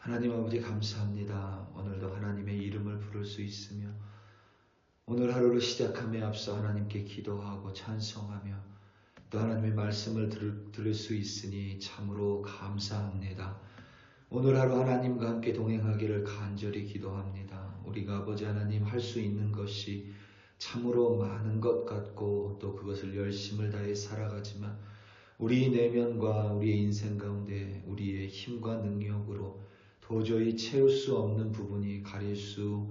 하나님 아버지 감사합니다. 오늘도 하나님의 이름을 부를 수 있으며 오늘 하루를 시작함에 앞서 하나님께 기도하고 찬송하며 또 하나님의 말씀을 들을 수 있으니 참으로 감사합니다. 오늘 하루 하나님과 함께 동행하기를 간절히 기도합니다. 우리가 아버지 하나님 할 수 있는 것이 참으로 많은 것 같고 또 그것을 열심을 다해 살아가지만 우리 내면과 우리의 인생 가운데 우리의 힘과 능력으로 도저히 채울 수 없는 부분이 가릴 수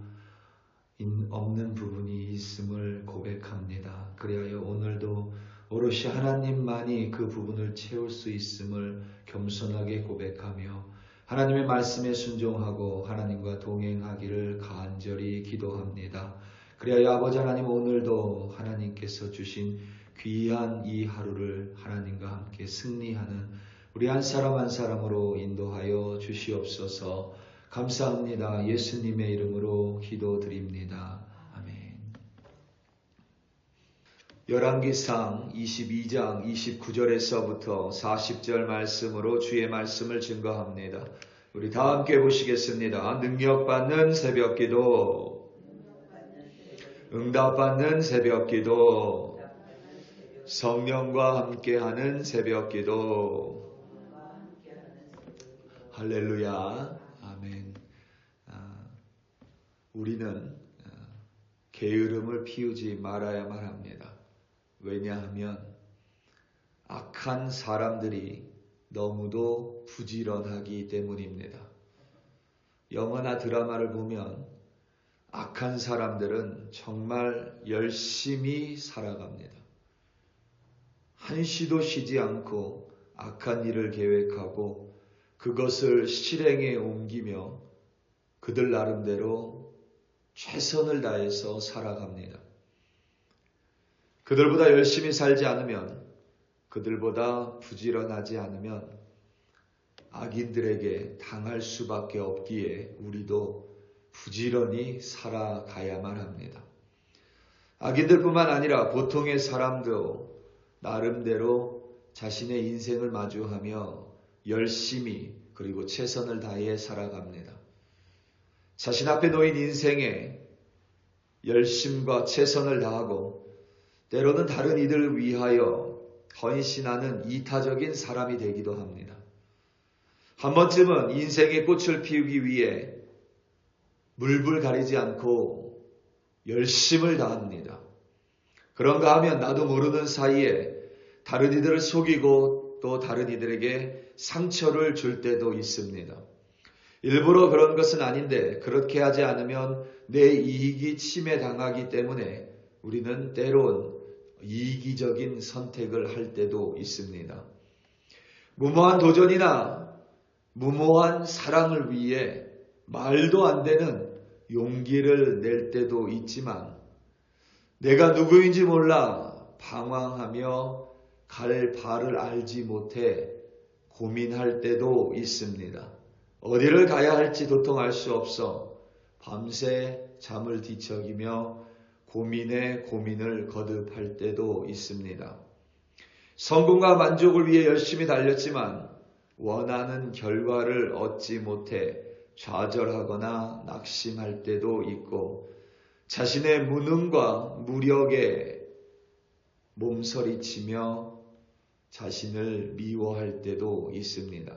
없는 부분이 있음을 고백합니다. 그리하여 오늘도 오롯이 하나님만이 그 부분을 채울 수 있음을 겸손하게 고백하며 하나님의 말씀에 순종하고 하나님과 동행하기를 간절히 기도합니다. 그리하여 아버지 하나님 오늘도 하나님께서 주신 귀한 이 하루를 하나님과 함께 승리하는 우리 한 사람 한 사람으로 인도하여 주시옵소서. 감사합니다. 예수님의 이름으로 기도드립니다. 아멘. 열왕기상 22장 29절에서부터 40절 말씀으로 주의 말씀을 증거합니다. 우리 다 함께 보시겠습니다. 능력받는 새벽기도, 응답받는 새벽기도, 성령과 함께하는 새벽기도. 할렐루야. 아멘. 우리는 게으름을 피우지 말아야만 합니다. 왜냐하면 악한 사람들이 너무도 부지런하기 때문입니다. 영화나 드라마를 보면 악한 사람들은 정말 열심히 살아갑니다. 한시도 쉬지 않고 악한 일을 계획하고 그것을 실행에 옮기며 그들 나름대로 최선을 다해서 살아갑니다. 그들보다 열심히 살지 않으면, 그들보다 부지런하지 않으면 악인들에게 당할 수밖에 없기에 우리도 부지런히 살아가야만 합니다. 악인들뿐만 아니라 보통의 사람도 나름대로 자신의 인생을 마주하며 열심히 그리고 최선을 다해 살아갑니다. 자신 앞에 놓인 인생에 열심과 최선을 다하고 때로는 다른 이들을 위하여 헌신하는 이타적인 사람이 되기도 합니다. 한 번쯤은 인생의 꽃을 피우기 위해 물불 가리지 않고 열심을 다합니다. 그런가 하면 나도 모르는 사이에 다른 이들을 속이고 또 다른 이들에게 상처를 줄 때도 있습니다. 일부러 그런 것은 아닌데 그렇게 하지 않으면 내 이익이 침해당하기 때문에 우리는 때론 이기적인 선택을 할 때도 있습니다. 무모한 도전이나 무모한 사랑을 위해 말도 안 되는 용기를 낼 때도 있지만 내가 누구인지 몰라 방황하며 갈 바를 알지 못해 고민할 때도 있습니다. 어디를 가야 할지 도통 알 수 없어 밤새 잠을 뒤척이며 고민에 고민을 거듭할 때도 있습니다. 성공과 만족을 위해 열심히 달렸지만 원하는 결과를 얻지 못해 좌절하거나 낙심할 때도 있고 자신의 무능과 무력에 몸서리치며 자신을 미워할 때도 있습니다.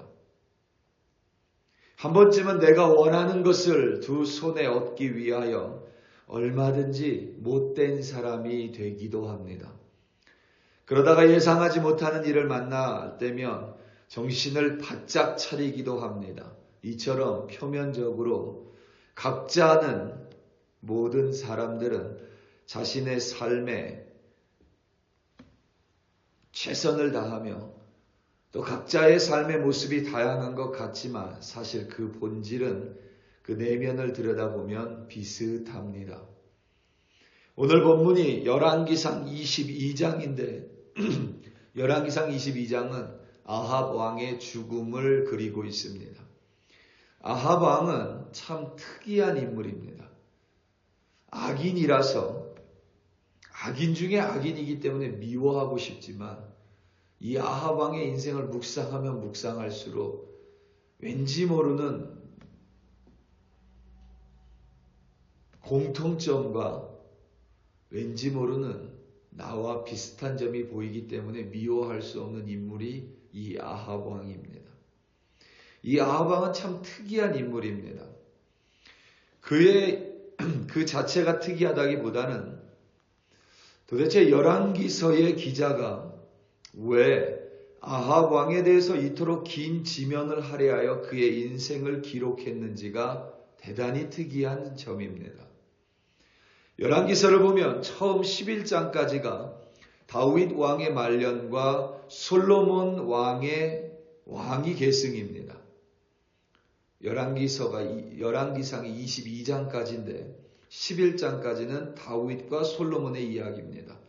한 번쯤은 내가 원하는 것을 두 손에 얻기 위하여 얼마든지 못된 사람이 되기도 합니다. 그러다가 예상하지 못하는 일을 만날 때면 정신을 바짝 차리기도 합니다. 이처럼 표면적으로 각자는 모든 사람들은 자신의 삶에 최선을 다하며 또 각자의 삶의 모습이 다양한 것 같지만 사실 그 본질은 그 내면을 들여다보면 비슷합니다. 오늘 본문이 열왕기상 22장인데 열왕기상 22장은 아합 왕의 죽음을 그리고 있습니다. 아합 왕은 참 특이한 인물입니다. 악인이라서 악인 중에 악인이기 때문에 미워하고 싶지만 이 아합 왕의 인생을 묵상하면 묵상할수록 왠지 모르는 공통점과 왠지 모르는 나와 비슷한 점이 보이기 때문에 미워할 수 없는 인물이 이 아합 왕입니다. 이 아합 왕은 참 특이한 인물입니다. 그 자체가 특이하다기보다는 도대체 열왕기서의 기자가 왜 아합 왕에 대해서 이토록 긴 지면을 할애하여 그의 인생을 기록했는지가 대단히 특이한 점입니다. 열왕기서를 보면 처음 11장까지가 다윗 왕의 말년과 솔로몬 왕이 계승입니다. 열왕기상이 22장까지인데 11장까지는 다윗과 솔로몬의 이야기입니다.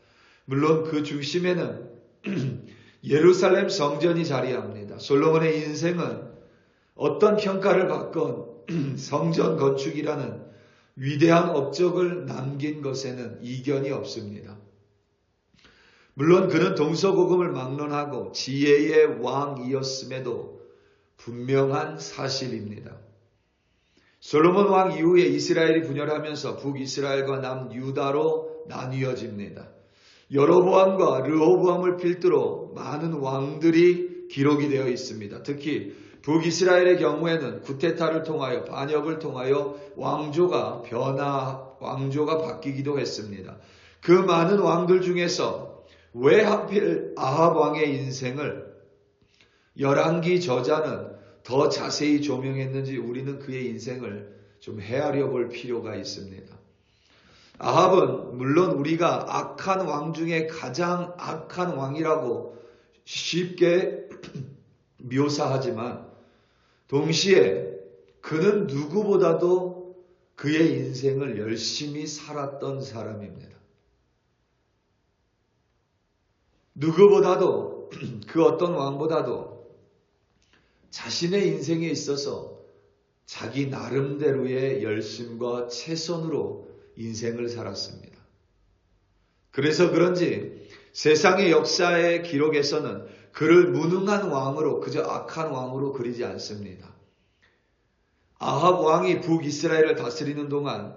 물론 그 중심에는 예루살렘 성전이 자리합니다. 솔로몬의 인생은 어떤 평가를 받건 성전 건축이라는 위대한 업적을 남긴 것에는 이견이 없습니다. 물론 그는 동서고금을 막론하고 지혜의 왕이었음에도 분명한 사실입니다. 솔로몬 왕 이후에 이스라엘이 분열하면서 북이스라엘과 남유다로 나뉘어집니다. 여로보암과 르호보암을 필두로 많은 왕들이 기록이 되어 있습니다. 특히 북이스라엘의 경우에는 구테타를 통하여 반역을 통하여 왕조가 바뀌기도 했습니다. 그 많은 왕들 중에서 왜 하필 아합 왕의 인생을 열왕기 저자는 더 자세히 조명했는지 우리는 그의 인생을 좀 헤아려 볼 필요가 있습니다. 아합은 물론 우리가 악한 왕 중에 가장 악한 왕이라고 쉽게 묘사하지만 동시에 그는 누구보다도 그의 인생을 열심히 살았던 사람입니다. 누구보다도 그 어떤 왕보다도 자신의 인생에 있어서 자기 나름대로의 열심과 최선으로 인생을 살았습니다. 그래서 그런지 세상의 역사의 기록에서는 그를 무능한 왕으로 그저 악한 왕으로 그리지 않습니다. 아합 왕이 북이스라엘을 다스리는 동안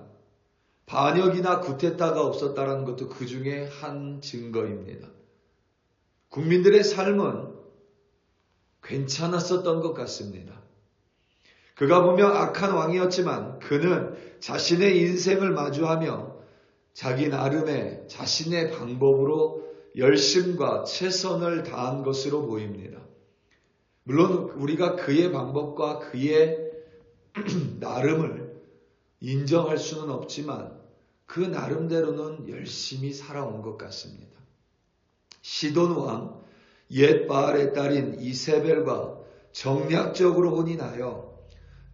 반역이나 구테타가 없었다는 것도 그 중에 한 증거입니다. 국민들의 삶은 괜찮았었던 것 같습니다. 그가 분명 악한 왕이었지만 그는 자신의 인생을 마주하며 자기 나름의 자신의 방법으로 열심과 최선을 다한 것으로 보입니다. 물론 우리가 그의 방법과 그의 나름을 인정할 수는 없지만 그 나름대로는 열심히 살아온 것 같습니다. 시돈 왕 옛 바알의 딸인 이세벨과 정략적으로 혼인하여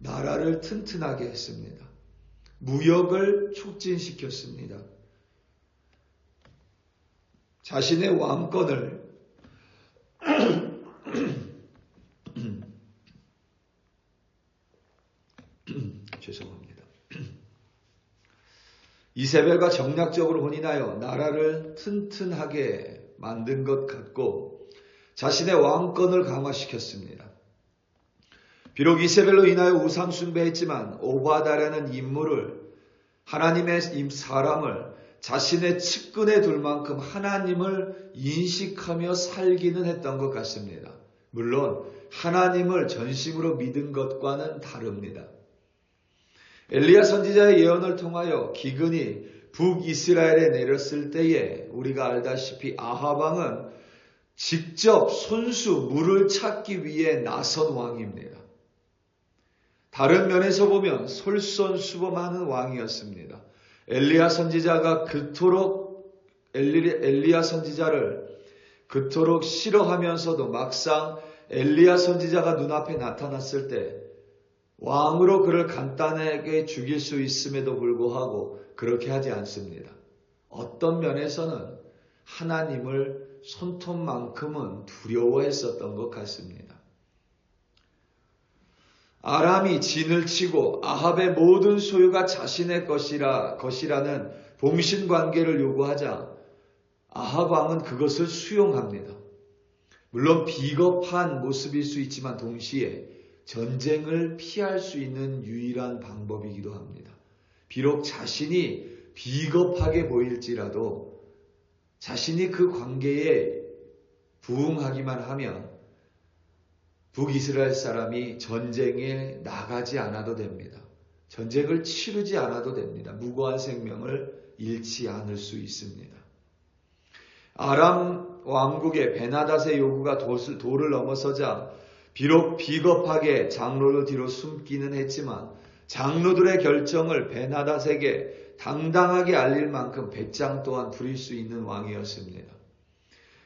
나라를 튼튼하게 했습니다. 무역을 촉진시켰습니다. 자신의 왕권을 죄송합니다. 이세벨과 정략적으로 혼인하여 나라를 튼튼하게 만든 것 같고 자신의 왕권을 강화시켰습니다. 비록 이세벨로 인하여 우상 숭배했지만 오바다라는 인물을 하나님의 사람을 자신의 측근에 둘 만큼 하나님을 인식하며 살기는 했던 것 같습니다. 물론 하나님을 전심으로 믿은 것과는 다릅니다. 엘리야 선지자의 예언을 통하여 기근이 북이스라엘에 내렸을 때에 우리가 알다시피 아합 왕은 직접 손수 물을 찾기 위해 나선 왕입니다. 다른 면에서 보면 솔선수범하는 왕이었습니다. 엘리야 선지자를 그토록 싫어하면서도 막상 엘리야 선지자가 눈앞에 나타났을 때 왕으로 그를 간단하게 죽일 수 있음에도 불구하고 그렇게 하지 않습니다. 어떤 면에서는 하나님을 손톱만큼은 두려워했었던 것 같습니다. 아람이 진을 치고 아합의 모든 소유가 자신의 것이라는 봉신관계를 요구하자 아합 왕은 그것을 수용합니다. 물론 비겁한 모습일 수 있지만 동시에 전쟁을 피할 수 있는 유일한 방법이기도 합니다. 비록 자신이 비겁하게 보일지라도 자신이 그 관계에 부응하기만 하면 북이스라엘 사람이 전쟁에 나가지 않아도 됩니다. 전쟁을 치르지 않아도 됩니다. 무고한 생명을 잃지 않을 수 있습니다. 아람 왕국의 베나닷의 요구가 도를 넘어서자 비록 비겁하게 장로를 뒤로 숨기는 했지만 장로들의 결정을 베나닷에게 당당하게 알릴 만큼 배짱 또한 부릴 수 있는 왕이었습니다.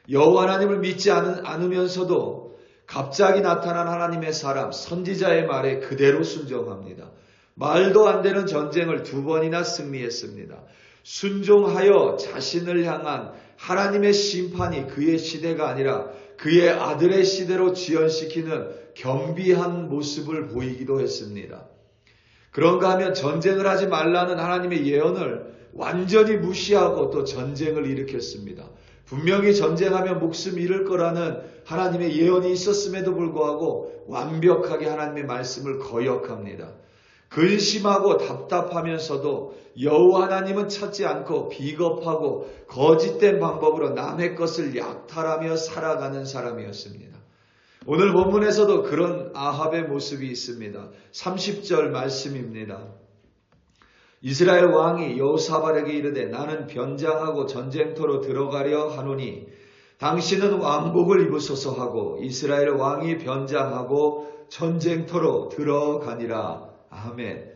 여호와 하나님을 믿지 않으면서도 갑자기 나타난 하나님의 사람 선지자의 말에 그대로 순종합니다. 말도 안 되는 전쟁을 2번이나 승리했습니다. 순종하여 자신을 향한 하나님의 심판이 그의 시대가 아니라 그의 아들의 시대로 지연시키는 겸비한 모습을 보이기도 했습니다. 그런가 하면 전쟁을 하지 말라는 하나님의 예언을 완전히 무시하고 또 전쟁을 일으켰습니다. 분명히 전쟁하면 목숨 잃을 거라는 하나님의 예언이 있었음에도 불구하고 완벽하게 하나님의 말씀을 거역합니다. 근심하고 답답하면서도 여호와 하나님은 찾지 않고 비겁하고 거짓된 방법으로 남의 것을 약탈하며 살아가는 사람이었습니다. 오늘 본문에서도 그런 아합의 모습이 있습니다. 30절 말씀입니다. 이스라엘 왕이 여호사밧에게 이르되 나는 변장하고 전쟁터로 들어가려 하노니 당신은 왕복을 입으소서 하고 이스라엘 왕이 변장하고 전쟁터로 들어가니라. 아멘.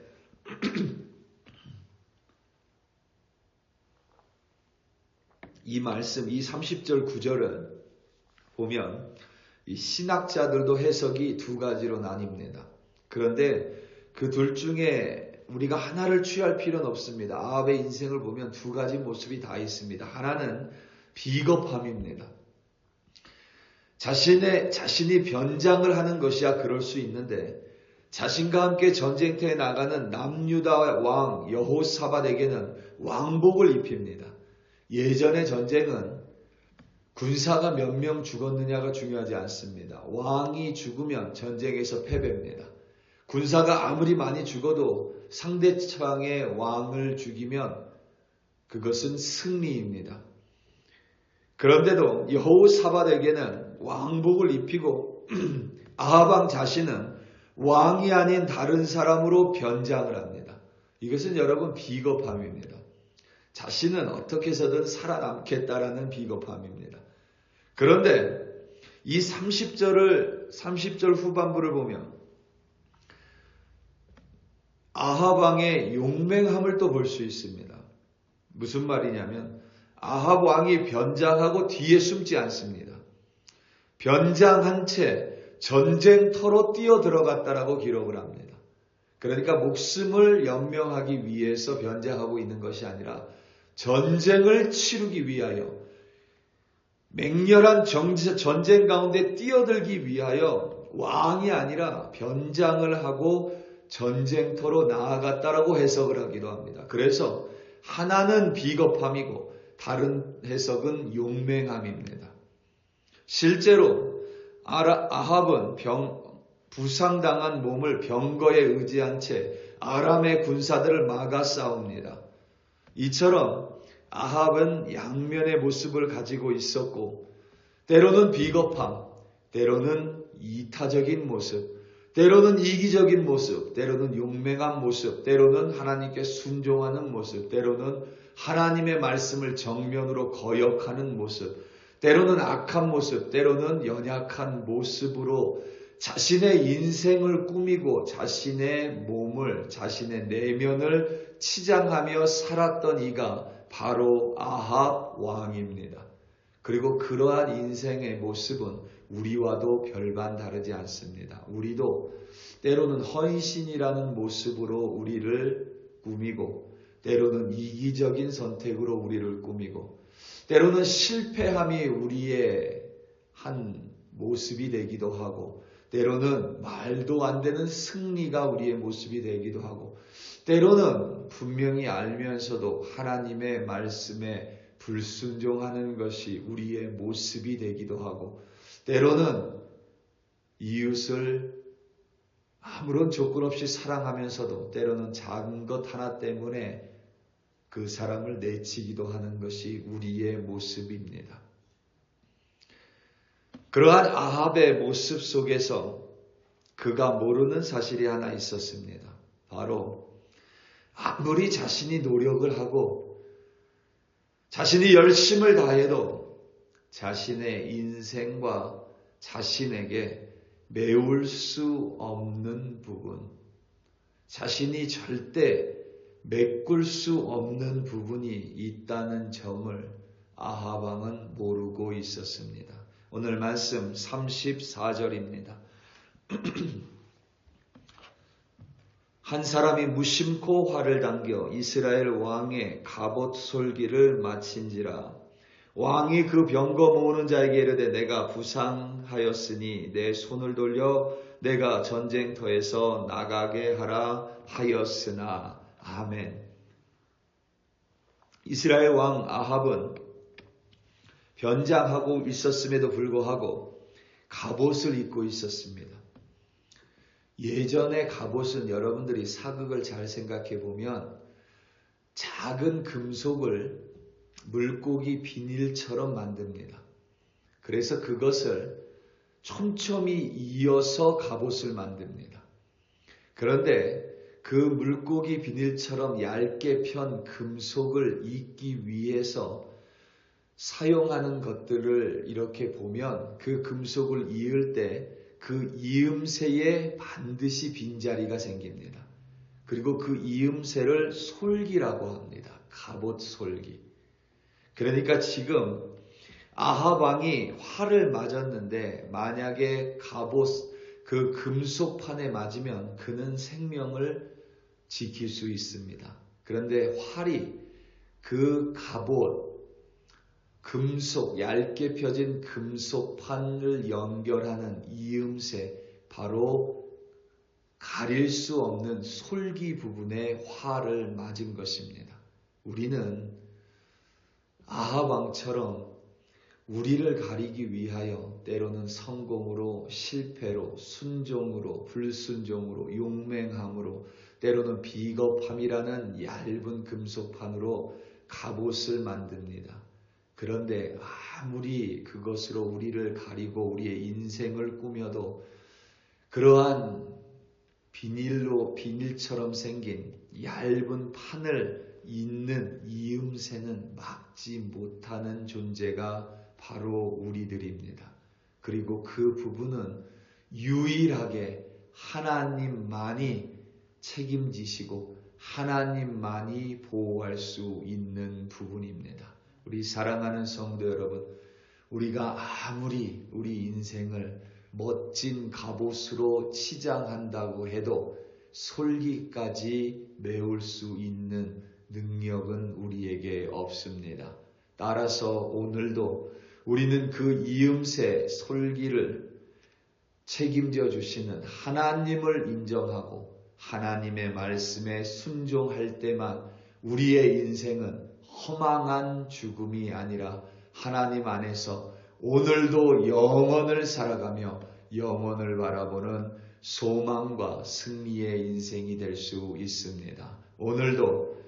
이 말씀, 이 30절 9절은 보면 이 신학자들도 해석이 2가지로 나뉩니다. 그런데 그 둘 중에 우리가 하나를 취할 필요는 없습니다. 아합의 인생을 보면 2가지 모습이 다 있습니다. 하나는 비겁함입니다. 자신이 변장을 하는 것이야 그럴 수 있는데 자신과 함께 전쟁터에 나가는 남유다 왕 여호사밧에게는 왕복을 입힙니다. 예전의 전쟁은 군사가 몇 명 죽었느냐가 중요하지 않습니다. 왕이 죽으면 전쟁에서 패배입니다. 군사가 아무리 많이 죽어도 상대방의 왕을 죽이면 그것은 승리입니다. 그런데도 여호사밧에게는 왕복을 입히고 아합 왕 자신은 왕이 아닌 다른 사람으로 변장을 합니다. 이것은 여러분 비겁함입니다. 자신은 어떻게 해서든 살아남겠다라는 비겁함입니다. 그런데 이 30절 후반부를 보면 아합 왕의 용맹함을 또 볼 수 있습니다. 무슨 말이냐면 아합 왕이 변장하고 뒤에 숨지 않습니다. 변장한 채 전쟁터로 뛰어들어갔다라고 기록을 합니다. 그러니까 목숨을 연명하기 위해서 변장하고 있는 것이 아니라 전쟁을 치르기 위하여 맹렬한 전쟁 가운데 뛰어들기 위하여 왕이 아니라 변장을 하고 전쟁터로 나아갔다라고 해석을 하기도 합니다. 그래서 하나는 비겁함이고 다른 해석은 용맹함입니다. 실제로 아합은 부상당한 몸을 병거에 의지한 채 아람의 군사들을 막아 싸웁니다. 이처럼 아합은 양면의 모습을 가지고 있었고 때로는 비겁함, 때로는 이타적인 모습, 때로는 이기적인 모습, 때로는 용맹한 모습, 때로는 하나님께 순종하는 모습, 때로는 하나님의 말씀을 정면으로 거역하는 모습, 때로는 악한 모습, 때로는 연약한 모습으로 자신의 인생을 꾸미고 자신의 몸을, 자신의 내면을 치장하며 살았던 이가 바로 아합 왕입니다. 그리고 그러한 인생의 모습은 우리와도 별반 다르지 않습니다. 우리도 때로는 헌신이라는 모습으로 우리를 꾸미고 때로는 이기적인 선택으로 우리를 꾸미고 때로는 실패함이 우리의 한 모습이 되기도 하고 때로는 말도 안 되는 승리가 우리의 모습이 되기도 하고 때로는 분명히 알면서도 하나님의 말씀에 불순종하는 것이 우리의 모습이 되기도 하고 때로는 이웃을 아무런 조건 없이 사랑하면서도 때로는 작은 것 하나 때문에 그 사람을 내치기도 하는 것이 우리의 모습입니다. 그러한 아합의 모습 속에서 그가 모르는 사실이 하나 있었습니다. 바로 아무리 자신이 노력을 하고 자신이 열심을 다해도 자신의 인생과 자신에게 메울 수 없는 부분, 자신이 절대 메꿀 수 없는 부분이 있다는 점을 아합 왕은 모르고 있었습니다. 오늘 말씀 34절입니다. 한 사람이 무심코 활을 당겨 이스라엘 왕의 갑옷 솔기를 마친지라. 왕이 그 병거 모으는 자에게 이르되 내가 부상하였으니 내 손을 돌려 내가 전쟁터에서 나가게 하라 하였으나. 아멘. 이스라엘 왕 아합은 변장하고 있었음에도 불구하고 갑옷을 입고 있었습니다. 예전의 갑옷은 여러분들이 사극을 잘 생각해 보면 작은 금속을 물고기 비닐처럼 만듭니다. 그래서 그것을 촘촘히 이어서 갑옷을 만듭니다. 그런데 그 물고기 비닐처럼 얇게 편 금속을 입기 위해서 사용하는 것들을 이렇게 보면 그 금속을 이을 때 그 이음새에 반드시 빈자리가 생깁니다. 그리고 그 이음새를 솔기라고 합니다. 갑옷 솔기. 그러니까 지금 아합 왕이 활을 맞았는데 만약에 갑옷 그 금속판에 맞으면 그는 생명을 지킬 수 있습니다. 그런데 활이 그 갑옷 금속, 얇게 펴진 금속판을 연결하는 이음새, 바로 가릴 수 없는 솔기 부분에 활을 맞은 것입니다. 우리는 아합 왕처럼 우리를 가리기 위하여 때로는 성공으로, 실패로, 순종으로, 불순종으로, 용맹함으로, 때로는 비겁함이라는 얇은 금속판으로 갑옷을 만듭니다. 그런데 아무리 그것으로 우리를 가리고 우리의 인생을 꾸며도 그러한 비닐처럼 생긴 얇은 판을 잇는 이음새는 막지 못하는 존재가 바로 우리들입니다. 그리고 그 부분은 유일하게 하나님만이 책임지시고 하나님만이 보호할 수 있는 부분입니다. 우리 사랑하는 성도 여러분, 우리가 아무리 우리 인생을 멋진 갑옷으로 치장한다고 해도 솔기까지 메울 수 있는 능력은 우리에게 없습니다. 따라서 오늘도 우리는 그 이음새 솔기를 책임져 주시는 하나님을 인정하고 하나님의 말씀에 순종할 때만 우리의 인생은 허망한 죽음이 아니라 하나님 안에서 오늘도 영원을 살아가며 영원을 바라보는 소망과 승리의 인생이 될 수 있습니다. 오늘도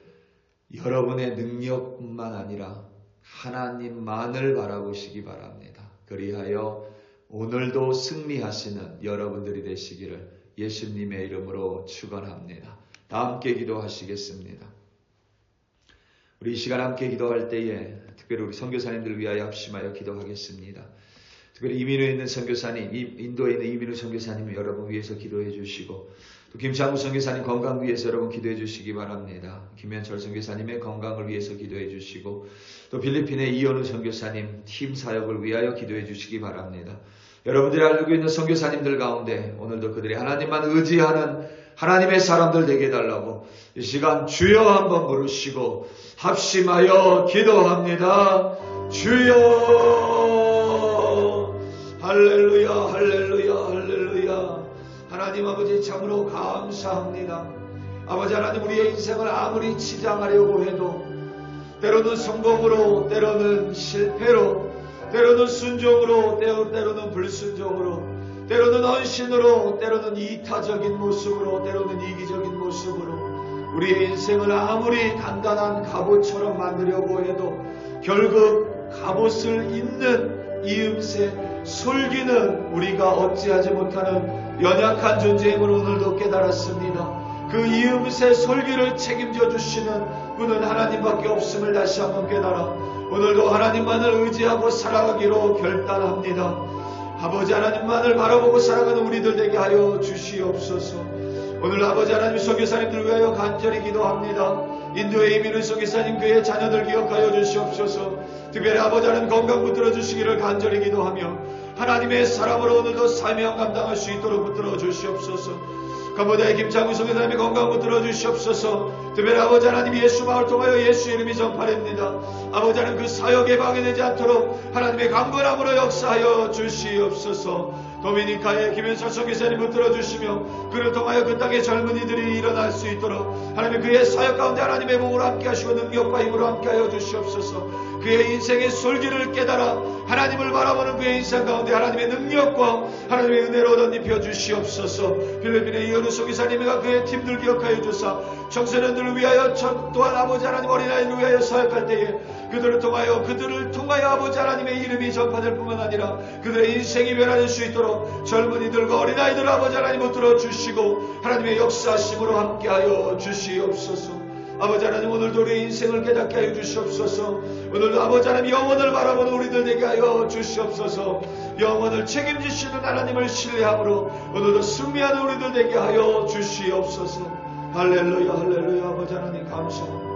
여러분의 능력뿐만 아니라 하나님만을 바라보시기 바랍니다. 그리하여 오늘도 승리하시는 여러분들이 되시기를 예수님의 이름으로 축원합니다. 다 함께 기도하시겠습니다. 우리 이 시간 함께 기도할 때에 특별히 우리 선교사님들을 위하여 합심하여 기도하겠습니다. 특별히 이민호에 있는 선교사님, 인도에 있는 이민호 선교사님 여러분 위해서 기도해 주시고 또 김창우 선교사님 건강 위해서 여러분 기도해 주시기 바랍니다. 김현철 선교사님의 건강을 위해서 기도해 주시고 또 필리핀의 이현우 선교사님 팀 사역을 위하여 기도해 주시기 바랍니다. 여러분들이 알고 있는 선교사님들 가운데 오늘도 그들이 하나님만 의지하는 하나님의 사람들 되게 해달라고 이 시간 주여 한번 부르시고 합심하여 기도합니다. 주여 할렐루야 할렐루야 할렐루야. 하나님 아버지 참으로 감사합니다. 아버지 하나님 우리의 인생을 아무리 치장하려고 해도 때로는 성공으로 때로는 실패로 때로는 순종으로 때로는 불순종으로 때로는 헌신으로, 때로는 이타적인 모습으로, 때로는 이기적인 모습으로 우리의 인생을 아무리 단단한 갑옷처럼 만들려고 해도 결국 갑옷을 입는 이음새 솔기는 우리가 어찌하지 못하는 연약한 존재임을 오늘도 깨달았습니다. 그 이음새 솔기를 책임져 주시는 분은 하나님밖에 없음을 다시 한번 깨달아 오늘도 하나님만을 의지하고 살아가기로 결단합니다. 아버지 하나님만을 바라보고 살아가는 우리들 되게 하여 주시옵소서. 오늘 아버지 하나님 선교사님들 위하여 간절히 기도합니다. 인도에 이민 선교사님 그의 자녀들 기억하여 주시옵소서. 특별히 아버지 하나님 건강 붙들어 주시기를 간절히 기도하며 하나님의 사람으로 오늘도 사명 감당할 수 있도록 붙들어 주시옵소서. 가보다의 김창우 선교사님의 건강 붙들어 주시옵소서. 특별히 아버지 하나님 예수 마을 통하여 예수 이름이 전파됩니다. 아버지 하나님 그 사역에 방해되지 않도록 하나님의 강건함으로 역사하여 주시옵소서. 도미니카의 김현철 선교사님 붙들어 주시며 그를 통하여 그 땅의 젊은이들이 일어날 수 있도록 하나님 그의 사역 가운데 하나님의 몸으로 함께 하시고 능력과 힘으로 함께 하여 주시옵소서. 그의 인생의 솔기를 깨달아 하나님을 바라보는 그의 인생 가운데 하나님의 능력과 하나님의 은혜로 덧입혀 주시옵소서. 필리핀의 이현우 선교사님과 그의 팀들 기억하여 주사 청소년들을 위하여 또한 아버지 하나님 어린아이들을 위하여 사역할 때에 그들을 통하여 아버지 하나님의 이름이 전파될 뿐만 아니라 그들의 인생이 변화될 수 있도록 젊은이들과 어린아이들 아버지 하나님 붙들어 주시고 하나님의 역사심으로 함께하여 주시옵소서. 아버지 하나님 오늘도 우리의 인생을 깨닫게 하여 주시옵소서. 오늘도 아버지 하나님 영혼을 바라보는 우리들 되게 하여 주시옵소서. 영혼을 책임지시는 하나님을 신뢰함으로 오늘도 승리하는 우리들 되게 하여 주시옵소서. 할렐루야 할렐루야. 아버지 하나님 감사합니다.